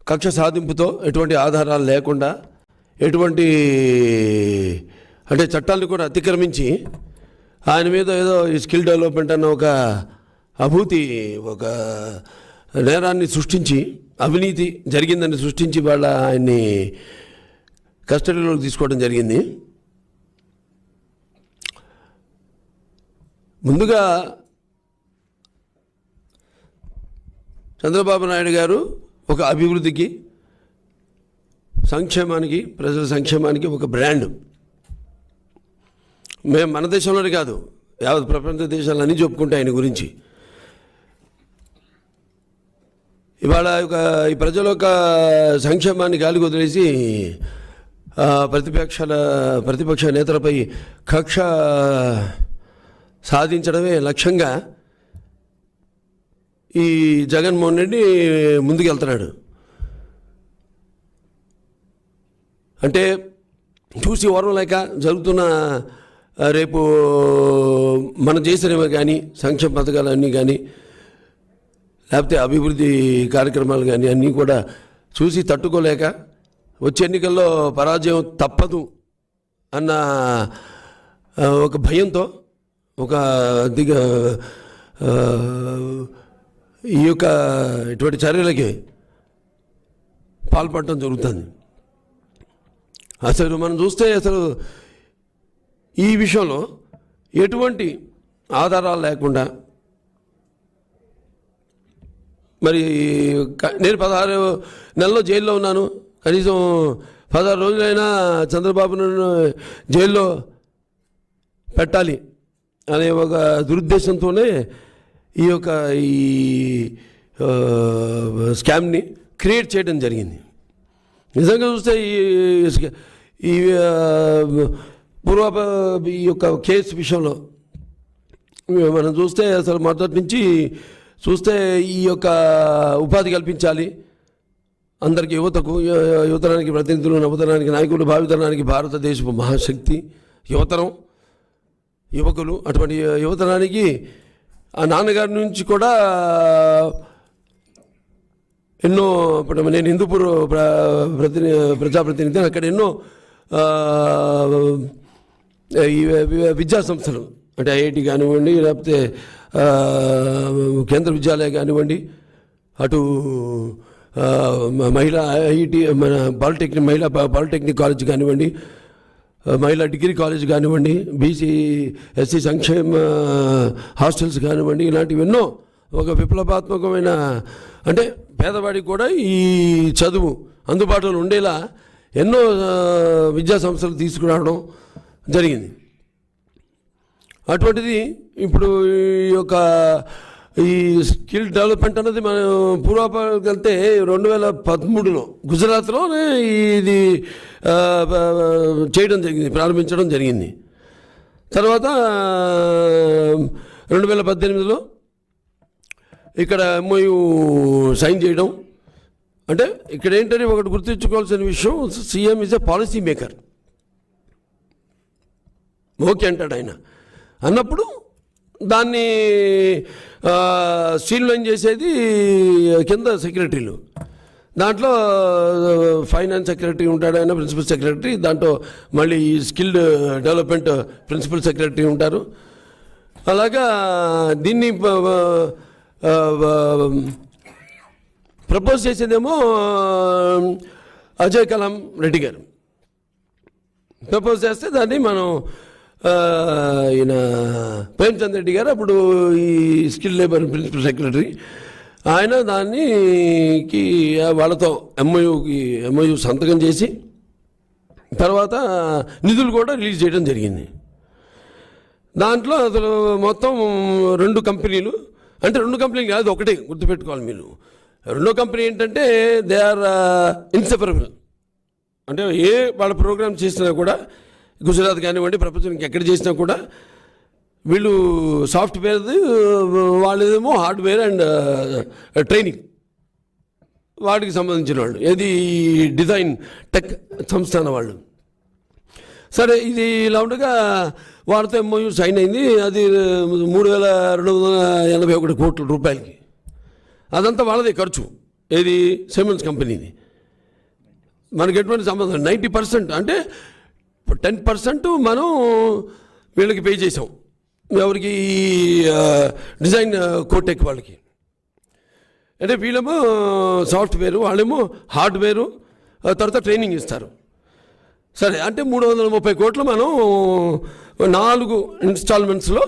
కక్ష సాధింపుతో ఎటువంటి ఆధారాలు లేకుండా ఎటువంటి అంటే చట్టాలను కూడా అతిక్రమించి ఆయన మీద ఏదో ఈ స్కిల్ డెవలప్మెంట్ అన్న ఒక అభూతి ఒక నేరాన్ని సృష్టించి అవినీతి జరిగిందని సృష్టించి వాళ్ళ ఆయన్ని కస్టడీలోకి తీసుకోవడం జరిగింది. ముందుగా చంద్రబాబు నాయుడు గారు ఒక అభివృద్ధికి సంక్షేమానికి ప్రజల సంక్షేమానికి ఒక బ్రాండ్. మేము మన దేశంలోనే కాదు యావత్ ప్రపంచ దేశాలన్నీ చెప్పుకుంటే ఆయన గురించి. ఇవాళ ఈ ప్రజల యొక్క సంక్షేమాన్ని గాలికి వదిలేసి ప్రతిపక్ష నేతలపై కక్ష సాధించడమే లక్ష్యంగా ఈ జగన్మోహన్ రెడ్డి ముందుకెళ్తున్నాడు. అంటే చూసి ఓర్వం లేక జరుగుతున్న రేపు మనం చేసినవి కానీ సంక్షేమ పథకాలన్నీ కానీ లేకపోతే అభివృద్ధి కార్యక్రమాలు కానీ అన్నీ కూడా చూసి తట్టుకోలేక వచ్చే ఎన్నికల్లో పరాజయం తప్పదు అన్న ఒక భయంతో ఒక ఈ యొక్క ఇటువంటి చర్యలకి పాల్పడటం జరుగుతుంది. అసలు మనం చూస్తే అసలు ఈ విషయంలో ఎటువంటి ఆధారాలు లేకుండా మరి నేను 16 నెలల్లో జైల్లో ఉన్నాను, కనీసం 16 రోజులైనా చంద్రబాబును జైల్లో పెట్టాలి అనే ఒక దురుద్దేశంతోనే ఈ స్కామ్ని క్రియేట్ చేయడం జరిగింది. నిజంగా చూస్తే ఈ ఈ యొక్క కేసు విషయంలో మనం చూస్తే అసలు మొదటి నుంచి చూస్తే ఈ యొక్క ఉపాధి కల్పించాలి అందరికీ, యువతరానికి ప్రతినిధులు, నవతరానికి నాయకులు, భావితరానికి భారతదేశపు మహాశక్తి యువతరం, యువకులు. అటువంటి యువతరానికి ఆ నాన్నగారి నుంచి కూడా ఎన్నో, ఇప్పుడు నేను హిందూపూర్ ప్రజాప్రతినిధి, అక్కడ ఎన్నో విద్యా సంస్థలు అంటే ఐఐటి కానివ్వండి, లేకపోతే కేంద్ర విద్యాలయం కానివ్వండి, అటు మహిళా ఐఐటి మన మహిళా పాలిటెక్నిక్ కాలేజ్ కానివ్వండి, మహిళా డిగ్రీ కాలేజ్ కానివ్వండి, బీసీ ఎస్సీ సంక్షేమ హాస్టల్స్ కానివ్వండి, ఇలాంటివి ఎన్నో ఒక విప్లవాత్మకమైన అంటే పేదవాడికి కూడా ఈ చదువు అందుబాటులో ఉండేలా ఎన్నో విద్యా సంస్థలు తీసుకురావడం జరిగింది. అటువంటిది ఇప్పుడు ఈ స్కిల్ డెవలప్మెంట్ అన్నది మనం పూర్వపరాలకు వెళ్తే 2013లో గుజరాత్లోనే ఇది చేయడం జరిగింది, ప్రారంభించడం జరిగింది. తర్వాత 2018లో ఇక్కడ ఎంఓయూ సైన్ చేయడం. అంటే ఇక్కడ ఏంటంటే ఒకటి గుర్తుంచుకోవాల్సిన విషయం, CM is a policy maker. Okay అంటాడు ఆయన అన్నప్పుడు దాన్ని స్ట్రీమ్లైన్ చేసేది కింద సెక్రటరీలు. దాంట్లో ఫైనాన్స్ సెక్రటరీ ఉంటాడు ఆయన, ప్రిన్సిపల్ సెక్రటరీ. దాంట్లో మళ్ళీ ఈ స్కిల్డ్ డెవలప్మెంట్ ప్రిన్సిపల్ సెక్రటరీ ఉంటారు. అలాగా దీన్ని ప్రపోజ్ చేసేదేమో అజయ్ కలాం రెడ్డి గారు ప్రపోజ్ చేస్తే దాన్ని మనం ఈయన ప్రేమ్చంద్ రెడ్డి గారు అప్పుడు ఈ స్కిల్ లేబర్ ప్రిన్సిపల్ సెక్రటరీ ఆయన దానికి వాళ్ళతో ఎంఓయూ సంతకం చేసి తర్వాత నిధులు కూడా రిలీజ్ చేయడం జరిగింది. దాంట్లో అసలు మొత్తం 2 కంపెనీలు, అంటే 2 కంపెనీలు కాదు, ఒకటే గుర్తుపెట్టుకోవాలి మీరు. రెండో కంపెనీ ఏంటంటే దే ఆర్ ఇన్సెపరబుల్. అంటే వాళ్ళ ప్రోగ్రామ్ చేసినా కూడా గుజరాత్ కానివ్వండి, ప్రపంచానికి ఎక్కడ చేసినా కూడా వీళ్ళు సాఫ్ట్వేర్, వాళ్ళేమో హార్డ్వేర్ అండ్ ట్రైనింగ్ వాటికి సంబంధించిన వాళ్ళు, ఏది డిజైన్ టెక్ సంస్థాన వాళ్ళు. సరే ఇది ఇలా ఉండగా వాళ్ళతో ఎంఓయూ సైన్ అయింది. అది 3,281 కోట్ల రూపాయలకి. అదంతా వాళ్ళదే ఖర్చు. ఏది సిమెంట్స్ కంపెనీది. మనకి ఎటువంటి సంబంధం 90% అంటే 10% మనం వీళ్ళకి పే చేసాం. ఎవరికి డిజైన్ కోటెక్ వాళ్ళకి. అంటే వీళ్ళేమో సాఫ్ట్వేరు, వాళ్ళేమో హార్డ్వేరు, తర్వాత ట్రైనింగ్ ఇస్తారు. సరే, అంటే 330 కోట్లు మనం 4 ఇన్స్టాల్మెంట్స్లో